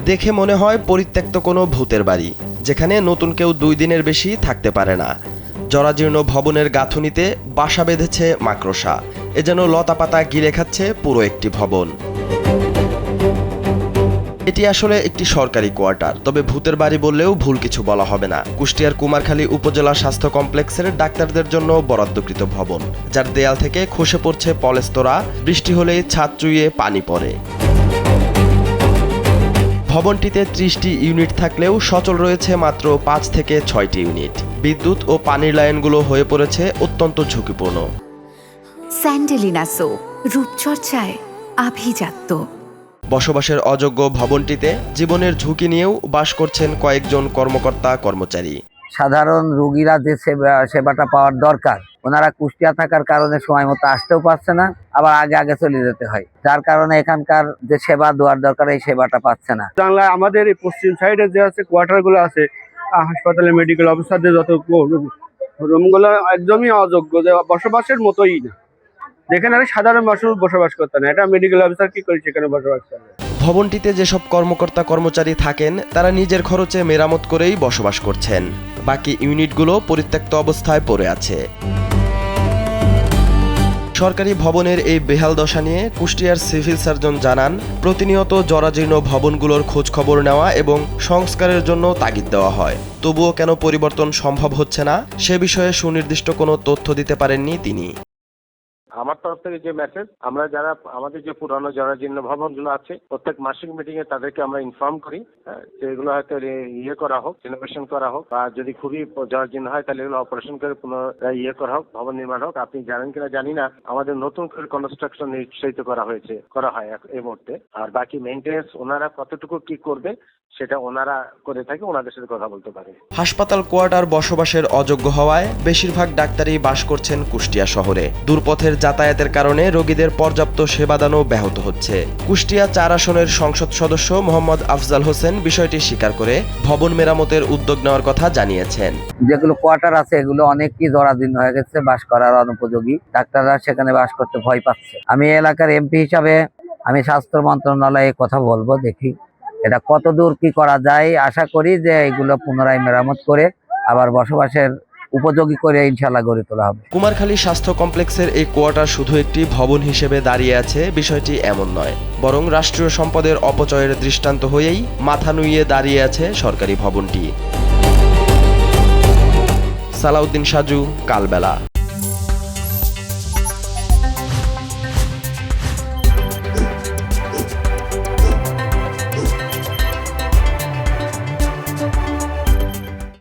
দেখে মনে হয় পরিত্যক্ত কোনো ভূতের বাড়ি, যেখানে নতুন কেউ 2 দিনের বেশি থাকতে পারে না। জরাজীর্ণ ভবনের গাঁথুনিতে বাসা বেঁধেছে মাকড়সা, এ যেন লতাপাতা গিলে খাচ্ছে পুরো একটি ভবন। এটি আসলে একটি সরকারি কোয়ার্টার, তবে ভূতের বাড়ি বললেও ভুল কিছু বলা হবে না। কুষ্টিয়ার কুমারখালী উপজেলা স্বাস্থ্য কমপ্লেক্সের ডাক্তারদের জন্য বরাদ্দকৃত ভবন, যার দেয়াল থেকে খসে পড়ছে পলেস্তরা, বৃষ্টি হলেই ছাদ চুইয়ে পানি পড়ে। ভবনটিতে 30টি ইউনিট থাকলেও সচল রয়েছে মাত্র 5 থেকে 6টি ইউনিট। বিদ্যুৎ ও পানির লাইনগুলো হয়ে পড়েছে অত্যন্ত ঝুঁকিপূর্ণ। স্যান্ডেলিনা সো, রূপচর্চায় আভিজাত্য। বসবাসের অযোগ্য ভবনটিতে জীবনের ঝুঁকি নিয়েও বাস করছেন কয়েকজন কর্মকর্তা কর্মচারী। সাধারণ রোগীরা যে সেবাটা পাওয়ার দরকার, ওনারা কুষ্টিয়া থাকার কারণে সময় মতো আসতেও পারছে না, আবার আগে চলে যেতে হয়, যার কারণে এখানকার যে সেবা দেওয়ার দরকার এই সেবাটা পাচ্ছে না। বাংলায় আমাদের এই পশ্চিম সাইডে যে আছে কোয়ার্টার গুলো আছে, হাসপাতালে মেডিকেল অফিসারদের যত রুমগুলো একদমই অযোগ্য, যে বসবাসের মতোই না, যেখানে সাধারণ মানুষ বসবাস করতে না, এটা মেডিকেল অফিসার কি করে সেখানে বসবাস করবে। ভবনটিতে যেসব কর্মকর্তা কর্মচারী থাকেন তারা নিজের খরচে মেরামত করেই বসবাস করছেন। বাকি ইউনিটগুলো পরিত্যক্ত অবস্থায় পড়ে আছে। সরকারি ভবনের এই বেহাল দশা নিয়ে কুষ্টিয়ার সিভিল সার্জন জানান, প্রতিনিয়ত জরাজীর্ণ ভবনগুলোর খোঁজ খবর নেওয়া এবং সংস্কারের জন্য তাগিদ দেওয়া হয়। তবুও কেন পরিবর্তন সম্ভব হচ্ছে না সে বিষয়ে সুনির্দিষ্ট কোনো তথ্য দিতে পারেননি তিনি। আমার তরফ থেকে যে মেসেজ, আমরা যারা আমাদের যে পুরানো জরাজীর্ণ ভবনগুলো আছে প্রত্যেক মাসিক মিটিং এ তাদেরকে আমরা ইনফর্ম করি যে এগুলো হয়তো করা হোক, রিনোভেশন করা হোক, বা যদি খুবই জরাজীর্ণ হয় তাহলে এগুলো অপারেশন করে পুনরায় করা হোক, ভবন নির্মাণ হোক। আপনি জানেন কিনা জানি না, আমাদের নতুন করে কনস্ট্রাকশন নিশ্চিত করা হয় এই মুহূর্তে। আর বাকি মেইনটেনেন্স ওনারা কতটুকু কি করবে সেটা ওনারা করে থাকে, ওনাদের সাথে কথা বলতে পারে। হাসপাতাল কোয়ার্টার বসবাসের অযোগ্য হওয়ায় বেশিরভাগ ডাক্তারই বাস করছেন কুষ্টিয়া শহরে। দূরপথের যাতায়াতের কারণে রোগীদের পর্যাপ্ত সেবাদানও ব্যাহত হচ্ছে। কুষ্টিয়া 4 আসনের সংসদ সদস্য মোহাম্মদ আফজাল হোসেন বিষয়টি স্বীকার করে ভবন মেরামতের উদ্যোগ নেওয়ার কথা জানিয়েছেন। যেগুলো কোয়ার্টার আছে এগুলো অনেকই জরাজীর্ণ হয়ে গেছে, বাস করার অনুপযোগী, ডাক্তাররা সেখানে বাস করতে ভয় পাচ্ছে। আমি এলাকার এমপি হিসাবে আমি স্বাস্থ্য মন্ত্রণালয়ে কথা বলবো, দেখি এটা কতদূর কি করা যায়। আশা করি যে এগুলো পুনরায় মেরামত করে আবার বসবাসের উপযোগী করে ইনশাল্লাহ গড়ে তোলা হবে। কুমারখালী স্বাস্থ্য কমপ্লেক্সের এই কোয়ার্টার শুধু একটি ভবন হিসেবে দাঁড়িয়ে আছে বিষয়টি এমন নয়, বরং রাষ্ট্রীয় সম্পদের অপচয়ের দৃষ্টান্ত হয়েই মাথা নুইয়ে দাঁড়িয়ে আছে সরকারি ভবনটি। সালাউদ্দিন সাজু, কালবেলা।